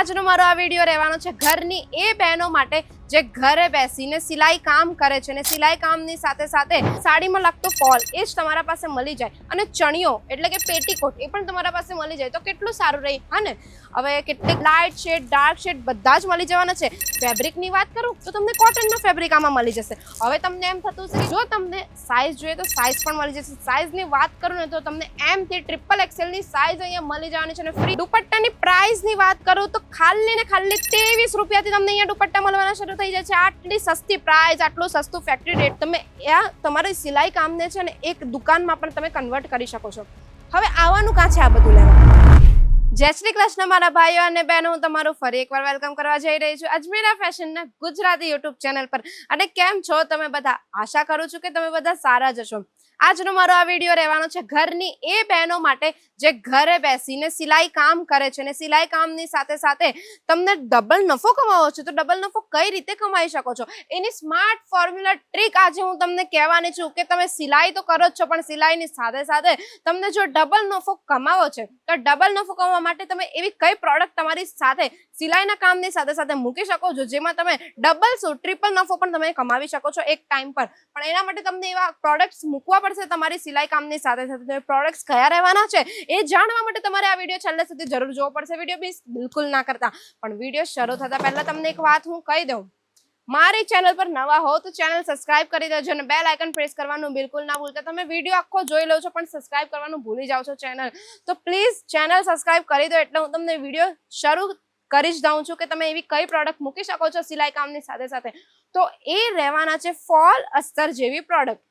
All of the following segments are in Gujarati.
આજનો મારો આ વિડીયો રહેવાનો છે ઘરની એ બહેનો માટે જે ઘરે બેસીને સિલાઈ કામ કરે છે અને સિલાઈ કામની સાથે સાથે સાડીમાં લાગતો ફોલ એ જ તમારા પાસે મળી જાય અને ચણિયો એટલે કે પેટીકોટ એ પણ તમારા પાસે મળી જાય તો કેટલું સારું રહે હા ને। હવે કેટલીક લાઇટ શેડ ડાર્ક શેડ બધા જ મળી જવાના છે। ફેબ્રિકની વાત કરું તો તમને કોટનનો ફેબ્રિક આમાં મળી જશે। હવે તમને એમ થતું હશે જો તમને સાઇઝ જોઈએ તો સાઇઝ પણ મળી જશે। સાઇઝની વાત કરું ને તો તમને M થી XXL ની સાઇઝ અહીંયા મળી જવાની છે અને ફ્રી દુપટ્ટાની પ્રાઇસની વાત કરું તો ખાલી ને ખાલી 23 રૂપિયાથી તમને અહીંયા દુપટ્ટા મળવાના શરૂ થઈ જાય છે। આટલી સસ્તી પ્રાઇસ આટલું સસ્તું ફેક્ટરી રેટ તમે તમારી સિલાઈ કામને છે ને એક દુકાનમાં પણ તમે કન્વર્ટ કરી શકો છો। હવે આવવાનું કાં છે આ બધું લેવા? જય શ્રી કૃષ્ણ મારા ભાઈઓ અને બહેનો, હું તમારું ફરી એકવાર વેલકમ કરવા જઈ રહી છું અજમેરા ફેશનના ગુજરાતી યુટ્યુબ ચેનલ પર। અને કેમ છો તમે બધા? આશા કરું છું કે તમે બધા સારા જ હશો। આજનો મારો આ વિડીયો રહેવાનો છે ઘરની એ બહેનો માટે જે ઘરે બેસીને સિલાઈ કામ કરે છે અને સિલાઈ કામની સાથે સાથે તમને ડબલ નફો કમાવો છો તો ડબલ નફો કઈ રીતે કમાઈ શકો છો એની સ્માર્ટ ફોર્મ્યુલા ટ્રીક આજે હું તમને કહેવાની છું કે તમે સિલાઈ તો કરો જ છો પણ સિલાઈની સાથે સાથે તમને જો ડબલ નફો કમાવો છે તો ડબલ નફો કમાવા માટે તમે એવી કઈ પ્રોડક્ટ તમારી સાથે સિલાઈના કામની સાથે સાથે મૂકી શકો છો જેમાં તમે ડબલ શું ટ્રિપલ નફો પણ તમે કમાવી શકો છો એક ટાઈમ પર। પણ એના માટે તમને એવા પ્રોડક્ટ્સ મૂકવા પડશે તમારી સિલાઈ કામની સાથે સાથે। પ્રોડક્ટ્સ કયા રહેવાના છે એ જાણવા માટે તમારે આ વિડીયો છેલ્લે સુધી જરૂર જોવો પડશે। વિડીયો બિલકુલ ના કરતા પણ વિડીયો શરૂ થતા પહેલા તમને એક વાત હું કહી દઉં, મારી ચેનલ પર નવા હો તો ચેનલ સબસ્ક્રાઇબ કરી દેજો અને બેલ આઇકન પ્રેસ કરવાનું બિલકુલ ના ભૂલતા। તમે વિડીયો આખો જોઈ લો છો પણ સબસ્ક્રાઇબ કરવાનું ભૂલી જાઓ છો ચેનલ, તો પ્લીઝ ચેનલ સબસ્ક્રાઇબ કરી દો એટલે હું તમને વિડીયો શરૂ કરી જ દઉં છું કે તમે એવી કઈ પ્રોડક્ટ મૂકી શકો છો સિલાઈ કામની સાથે સાથે। તો એ રહેવાના છે ફોલ અસ્તર જેવી પ્રોડક્ટ।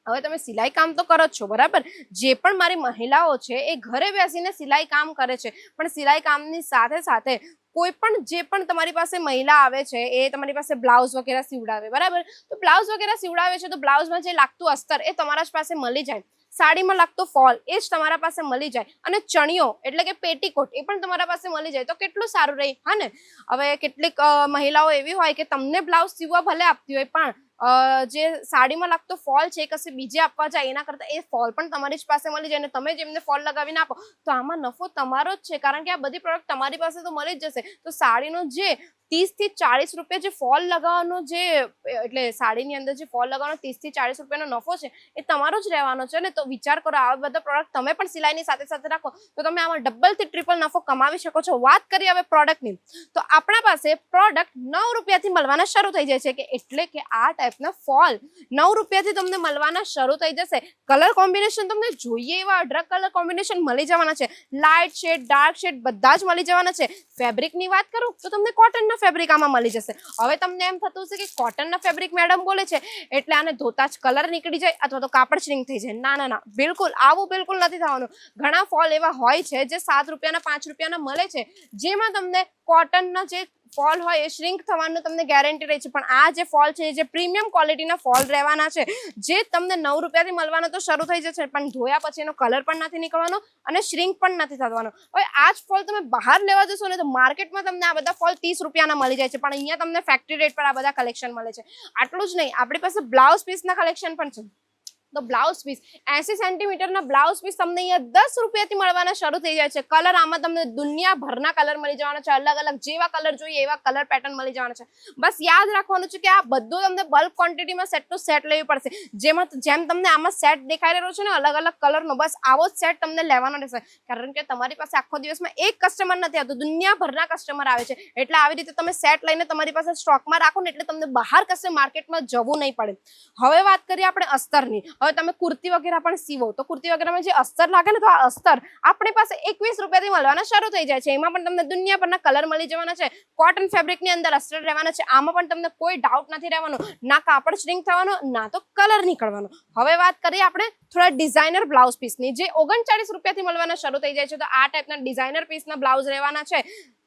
હવે તમે સિલાઈ કામ તો કરો જ છો બરાબર, જે પણ મારી મહિલાઓ છે એ ઘરે બેસીને સિલાઈ કામ કરે છે પણ સિલાઈ કામની સાથે સાથે કોઈ પણ જે પણ તમારી પાસે મહિલા આવે છે એ તમારી પાસે બ્લાઉઝ વગેરે સીવડાવે બરાબર, તો બ્લાઉઝ વગેરે સીવડાવે છે તો બ્લાઉઝમાં જે લાગતું અસ્તર એ તમારા જ પાસે મળી જાય। સાડીમાં લાગતો ફોલ એ જ તમારા પાસે મળી જાય અને ચણિયો એટલે કે પેટીકોટ એ પણ તમારા પાસે મળી જાય તો કેટલું સારું રહે હા ને। હવે કેટલીક મહિલાઓ એવી હોય કે તમને બ્લાઉઝ સીવવા ભલે આપતી હોય પણ જે સાડીમાં લાગતો ફોલ છે કશે બીજે આપવા જાય એના કરતા એ ફોલ પણ તમારી જ પાસે મળી જાય અને તમે જેમને ફોલ લગાવીને આપો તો આમાં નફો તમારો જ છે કારણ કે આ બધી પ્રોડક્ટ તમારી પાસે તો મળી જ જશે। તો સાડીનો જે 30 થી 40 રૂપિયા જે ફોલ લગાવવાનો જે એટલે સાડીની અંદર જે ફોલ લગાવવાનો 30 થી 40 રૂપિયાનો નફો છે એ તમારો જ રહેવાનો છે ને। તો વિચાર કરો આવા બધા પ્રોડક્ટ તમે પણ સિલાઈની સાથે સાથે રાખો તો તમે આમાં ડબલ થી ટ્રિપલ નફો કમાવી શકો છો। વાત કરીએ હવે પ્રોડક્ટની તો આપણા પાસે પ્રોડક્ટ 9 રૂપિયાથી મળવાના શરૂ થઈ જાય છે કે એટલે કે આ ટાઈપના ફોલ 9 રૂપિયાથી તમને મળવાના શરૂ થઈ જશે। કલર કોમ્બિનેશન તમને જોઈએ એવા અઢળક કલર કોમ્બિનેશન મળી જવાના છે, લાઇટ શેડ ડાર્ક શેડ બધા જ મળી જવાના છે। ફેબ્રિકની વાત કરું તો તમને કોટનના ફેબ્રિક આમાં મળી જશે। હવે તમને એમ થતું હશે કે કોટનના ફેબ્રિક મેડમ બોલે છે એટલે આને ધોતા જ કલર નીકળી જાય અથવા તો કાપડ શ્રિંક થઈ જાય, ના ના ના બિલકુલ આવું બિલકુલ નથી થવાનું। ઘણા ફોલ એવા હોય છે જે 7 રૂપિયાના 5 રૂપિયાના મળે છે જેમાં તમને કોટનના જે ફોલ હોય એ શ્રિંક થવાનું તમને ગેરંટી રહે છે પણ આ જે ફોલ છે જે પ્રીમિયમ ક્વોલિટીના ફોલ રહેવાના છે જે તમને 9 રૂપિયાથી મળવાના તો શરૂ થઈ જશે પણ ધોયા પછી એનો કલર પણ નથી નીકળવાનો અને શ્રિંક પણ નથી થવાનો। હવે આ જ ફોલ તમે બહાર લેવા જશો ને તો માર્કેટમાં તમને આ બધા ફોલ 30 રૂપિયાના મળી જાય છે પણ અહીંયા તમને ફેક્ટરી રેટ પર આ બધા કલેક્શન મળે છે। આટલું જ નહીં, આપણી પાસે બ્લાઉઝ પીસના કલેક્શન પણ છે। તો બ્લાઉઝ પીસ 80 સેન્ટીમીટરના બ્લાઉઝ પીસ તમને અહીંયા 10 રૂપિયાથી મળવાના શરૂ થઈ જાય છે। કલર આમાં તમને દુનિયાભરના કલર મળી જવાના છે, અલગ અલગ જેવા કલર જોઈએ એવા કલર પેટર્ન મળી જવાના છે। બસ યાદ રાખવાનું છે કે આ બધું તમને બલ્ક ક્વોન્ટિટીમાં સેટ ટુ સેટ લેવી પડશે। જેમ તમને આમાં સેટ દેખાઈ રહ્યો છે ને અલગ અલગ કલરનો બસ આવો જ સેટ તમને લેવાનો રહેશે કારણ કે તમારી પાસે આખો દિવસમાં એક કસ્ટમર નથી આવતો, દુનિયાભરના કસ્ટમર આવે છે એટલે આવી રીતે તમે સેટ લઈને તમારી પાસે સ્ટોકમાં રાખો ને એટલે તમને બહાર કશે માર્કેટમાં જવું નહીં પડે। હવે વાત કરીએ આપણે અસ્તરની। હવે તમે કુર્તી વગેરે પણ સીવો તો કુર્તી વગેરેમાં જે અસ્તર લાગે ને તો આ અસ્તર આપણી પાસે 21 રૂપિયાથી મળવાના શરૂ થઈ જાય છે। એમાં પણ તમને દુનિયાભરના કલર મળી જવાના છે। કોટન ફેબ્રિકની અંદર અસ્તર રહેવાના છે, આમાં પણ તમને કોઈ ડાઉટ નથી રહેવાનો, ના કાપડ શ્રિંક થવાનો ના તો કલર નીકળવાનો। હવે વાત કરીએ આપણે થોડા ડિઝાઇનર બ્લાઉઝ પીસની જે 39 રૂપિયાથી મળવાના શરૂ થઈ જાય છે। તો આ ટાઈપના ડિઝાઇનર પીસના બ્લાઉઝ રહેવાના છે,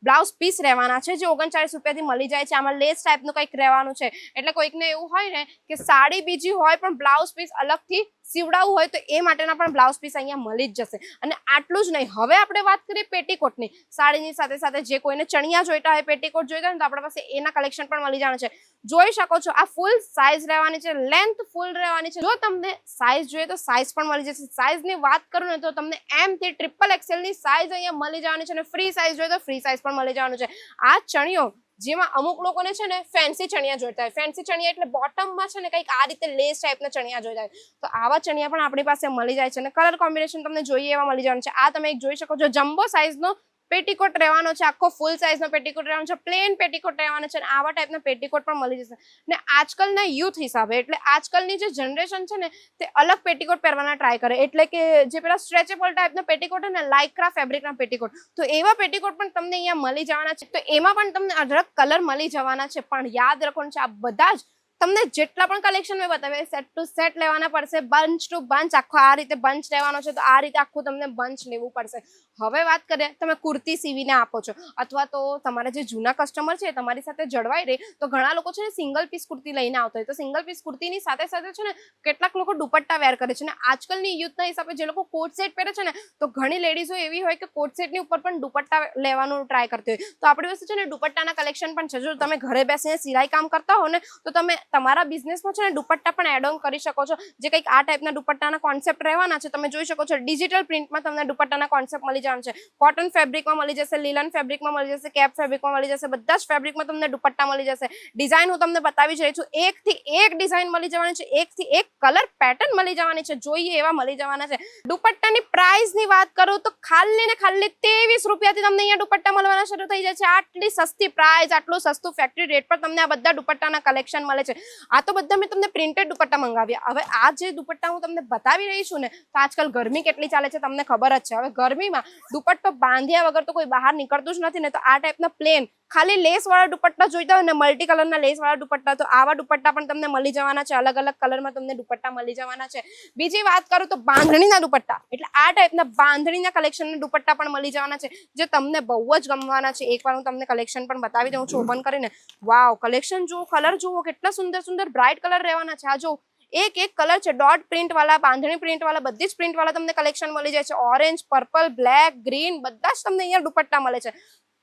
બ્લાઉઝ પીસ રહેવાના છે જે 39 રૂપિયાથી મળી જાય છે। આમાં લેસ ટાઈપનું કંઈક રહેવાનું છે એટલે કોઈકને એવું હોય ને કે સાડી બીજી હોય પણ બ્લાઉઝ પીસ અલગથી સીવડાવવું હોય તો એ માટેના પણ બ્લાઉઝ પીસ અહીંયા મળી જ જશે. અને આટલું જ નહીં, હવે આપણે વાત કરીએ પેટીકોટની. સાડીની સાથે સાથે જે કોઈને ચણિયા જોઈતા હોય, પેટીકોટ જોઈતા હોય તો આપણા પાસે એના કલેક્શન પણ મળી જવાનું છે. જોઈ શકો છો આ ફૂલ સાઇઝ રહેવાની છે, લેન્થ ફૂલ રહેવાની છે. જો તમને સાઇઝ જોઈએ તો સાઇઝ પણ મળી જશે. સાઇઝની વાત કરું ને તો તમને M થી XXL ની સાઇઝ અહીંયા મળી જવાની છે અને ફ્રી સાઇઝ જોઈએ તો ફ્રી સાઇઝ પણ મળી જવાનું છે. આ ચણિયો જેમાં અમુક લોકોને છે ને ફેન્સી ચણિયા જોઈતા હોય, ફેન્સી ચણિયા એટલે બોટમમાં છે ને કંઈક આ રીતે લેસ ટાઈપના ચણિયા જોઈતા હોય, તો આવા ચણિયા પણ આપણી પાસે મળી જાય છે અને કલર કોમ્બિનેશન તમને જોઈએ એવા મળી જવાનું છે. આ તમે એક જોઈ શકો છો, જમ્બો સાઇઝનો પેટીકોટ રહેવાનો છે, આખો ફૂલ સાઇઝનો પેટીકોટ રહેવાનો છે, પ્લેન પેટીકોટ રહેવાનો છે અને આવા ટાઈપના પેટીકોટ પણ મળી જશે. ને આજકાલના યુથ હિસાબે એટલે આજકાલની જે જનરેશન છે ને તે અલગ પેટીકોટ પહેરવાના ટ્રાય કરે, એટલે કે જે પેલા સ્ટ્રેચેબલ ટાઈપના પેટીકોટ ને લાઇક્રા ફેબ્રિકના પેટીકોટ, તો એવા પેટીકોટ પણ તમને અહીંયા મળી જવાના છે. તો એમાં પણ તમને અઢળક કલર મળી જવાના છે. પણ યાદ રાખવાનું છે, આ બધા જ તમને જેટલા પણ કલેક્શન મેં બતાવ્યા સેટ ટુ સેટ લેવાના પડશે, બંચ ટુ બંચ. આખો આ રીતે બંચ લેવાનો છે તો આ રીતે આખું તમને બંચ લેવું પડશે. હવે વાત કરીએ, તમે કુર્તી સીવીને આપો છો અથવા તો તમારા જે જૂના કસ્ટમર છે તમારી સાથે જળવાઈ રહે, તો ઘણા લોકો છે ને સિંગલ પીસ કુર્તી લઈને આવતા હોય, તો સિંગલ પીસ કુર્તીની સાથે સાથે છે ને કેટલાક લોકો દુપટ્ટા વેર કરે છે. ને આજકાલની યુથના હિસાબે જે લોકો કોટ સેટ પહેરે છે ને, તો ઘણી લેડીઝો એવી હોય કે કોટ સેટની ઉપર પણ દુપટ્ટા લેવાનું ટ્રાય કરતી હોય, તો આપણી પાસે છે ને દુપટ્ટાના કલેક્શન પણ છે. જો તમે ઘરે બેસીને સિલાઈ કામ કરતા હો ને તો તમે તમારા બિઝનેસમાં છે ને દુપટ્ટા પણ એડ ઓન કરી શકો છો. જે કંઈક આ ટાઈપના દુપટ્ટાના કોન્સેપ્ટ રહેવાના છે, તમે જોઈ શકો છો ડિજિટલ પ્રિન્ટમાં તમને દુપટ્ટાના કોન્સેપ્ટ મળી જવાનું છે. કોટન ફેબ્રિકમાં મળી જશે, લીલન ફેબ્રિકમાં મળી જશે, કેપ ફેબ્રિકમાં મળી જશે, બધા જ ફેબ્રિકમાં તમને દુપટ્ટા મળી જશે. ડિઝાઇન હું તમને બતાવી જ રહી છું, એકથી એક ડિઝાઇન મળી જવાની છે, એકથી એક કલર પેટર્ન મળી જવાની છે, જોઈએ એવા મળી જવાના છે. દુપટ્ટાની પ્રાઇસની વાત કરું તો ખાલી ને ખાલી 23 રૂપિયાથી તમને અહીંયા દુપટ્ટા મળવાના શરૂ થઈ જાય છે. આટલી સસ્તી પ્રાઇસ, આટલું સસ્તું ફેક્ટરી રેટ પર તમને આ બધા દુપટ્ટાના કલેક્શન મળે છે. આ તો બધા મેં તમને પ્રિન્ટેડ દુપટ્ટા મંગાવ્યા. હવે આ જે દુપટ્ટા હું તમને બતાવી રહી છું ને, તો આજકાલ ગરમી કેટલી ચાલે છે તમને ખબર જ છે. હવે ગરમીમાં દુપટ્ટો બાંધ્યા વગર તો કોઈ બહાર નીકળતું જ નથી ને, તો આ ટાઈપના પ્લેન ખાલી લેસ વાળા દુપટ્ટા જોઈતા હોય ને, મલ્ટી કલરના લેસ વાળા દુપટ્ટા, તો આવા દુપટ્ટા પણ તમને મળી જવાના છે. અલગ અલગ કલરમાં તમને દુપટ્ટા મળી જવાના છે. બીજી વાત કરું તો બાંધણીના દુપટ્ટા, એટલે આ ટાઈપના બાંધણીના કલેક્શનના દુપટ્ટા પણ મળી જવાના છે, જે તમને બહુ જ ગમવાના છે. એકવાર હું તમને કલેક્શન પણ બતાવી દઉં છું ઓપન કરીને. વાવ, કલેક્શન જુઓ, કલર જુઓ, કેટલા સુંદર સુંદર બ્રાઇટ કલર રહેવાના છે. આ જો એક એક કલર છે, ડોટ પ્રિન્ટ વાળા, બાંધણી પ્રિન્ટ વાળા, બધી જ પ્રિન્ટ વાળા તમને કલેક્શન મળી જાય છે. ઓરેન્જ, પર્પલ, બ્લેક, ગ્રીન, બધા જ તમને અહીંયા દુપટ્ટા મળે છે.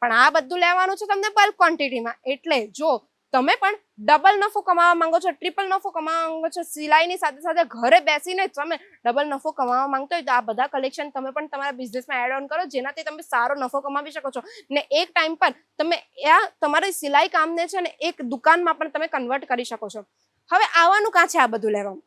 પણ આ બધું લેવાનું છે તમને બલ્ક ક્વોન્ટિટીમાં. એટલે જો તમે પણ ડબલ નફો કમાવા માંગો છો, ટ્રિપલ નફો કમાવા માંગો છો, સિલાઈની સાથે સાથે ઘરે બેસીને તમે ડબલ નફો કમાવા માંગતો હોય, તો આ બધા કલેક્શન તમે પણ તમારા બિઝનેસમાં એડ ઓન કરો, જેનાથી તમે સારો નફો કમાવી શકો છો. ને એક ટાઈમ પર તમે આ તમારી સિલાઈ કામને છે ને એક દુકાનમાં પણ તમે કન્વર્ટ કરી શકો છો. હવે આવવાનું કાં છે આ બધું લેવા?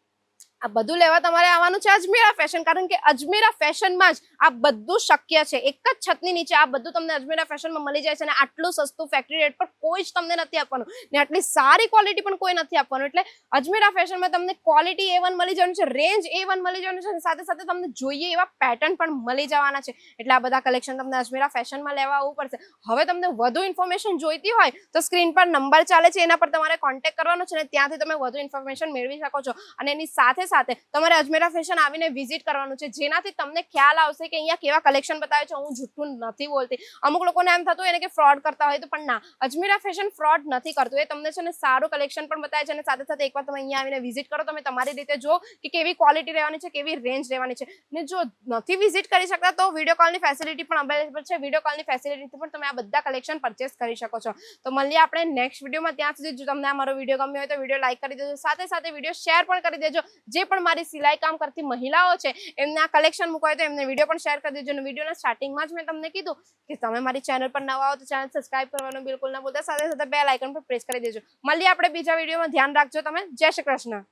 આ બધું લેવા તમારે આવવાનું છે અજમેરા ફેશન, કારણ કે અજમેરા ફેશનમાં જ આ બધું શક્ય છે. એક જ છતની નીચે આ બધું તમને અજમેરા ફેશનમાં મળી જાય છે. અને આટલું સસ્તું ફેક્ટરી રેટ પર કોઈ જ તમને નથી આપવાનું, ને આટલી સારી ક્વોલિટી પણ કોઈ નથી આપવાનું. એટલે અજમેરા ફેશનમાં તમને ક્વોલિટી A1 મળી જવાનું છે, રેન્જ A1 મળી જવાનું છે, સાથે સાથે તમને જોઈએ એવા પેટર્ન પણ મળી જવાના છે. એટલે આ બધા કલેક્શન તમને અજમેરા ફેશનમાં લેવા આવવું પડશે. હવે તમને વધુ ઇન્ફોર્મેશન જોઈતી હોય તો સ્ક્રીન પર નંબર ચાલે છે, એના પર તમારે કોન્ટેક્ટ કરવાનો છે, ને ત્યાંથી તમે વધુ ઇન્ફોર્મેશન મેળવી શકો છો. અને એની સાથે સાથે તમારે અજમેરા ફેશન આવીને વિઝિટ કરવાનું છે, જેનાથી તમને ખ્યાલ આવશે કે અહીંયા કેવા કલેક્શન બતાવે છે. હું જૂઠું નથી બોલતી. અમુક લોકોને એમ થતું હોય કે ફ્રોડ કરતા હોય, તો પણ ના, અજમેરા ફેશન ફ્રોડ નથી કરતું. એ તમને છે ને સારું કલેક્શન પણ બતાવે છે, અને સાથે સાથે એકવાર તમે અહીંયા આવીને વિઝિટ કરો, તમે તમારી રીતે જો કે કેવી ક્વોલિટી રહેવાની છે, કેવી રેન્જ રહેવાની છે. ને જો નથી વિઝિટ કરી શકતા તો વિડીયો કોલની ફેસિલિટી પણ અવેલેબલ છે. વિડીયો કોલની ફેસિલિટીથી પણ તમે આ બધા કલેક્શન પરચેસ કરી શકો છો. તો મળીએ આપણે નેક્સ્ટ વિડીયોમાં. ત્યાં સુધી જો તમને આ મારો વિડીયો ગમ્યો હોય તો વિડીયો લાઈક કરી દેજો, સાથે સાથે વિડીયો શેર પણ કરી દેજો. જે પણ મારી સિલાઈ કામ કરતી મહિલાઓ છે એમને આ કલેક્શન મૂકવાય તો એમને વિડીયો પણ શેર કરી દેજો. અને વિડીયોના સ્ટાર્ટિંગમાં જ મેં તમને કીધું કે તમે મારી ચેનલ પર નવા આવો તો ચેનલ સબસ્ક્રાઇબ કરવાનું બિલકુલ ના ભૂલતા, સાથે સાથે બેલ આઇકન પર પ્રેસ કરી દેજો. મળીએ આપણે બીજા વિડીયોમાં. ધ્યાન રાખજો તમે. જય શ્રી કૃષ્ણ.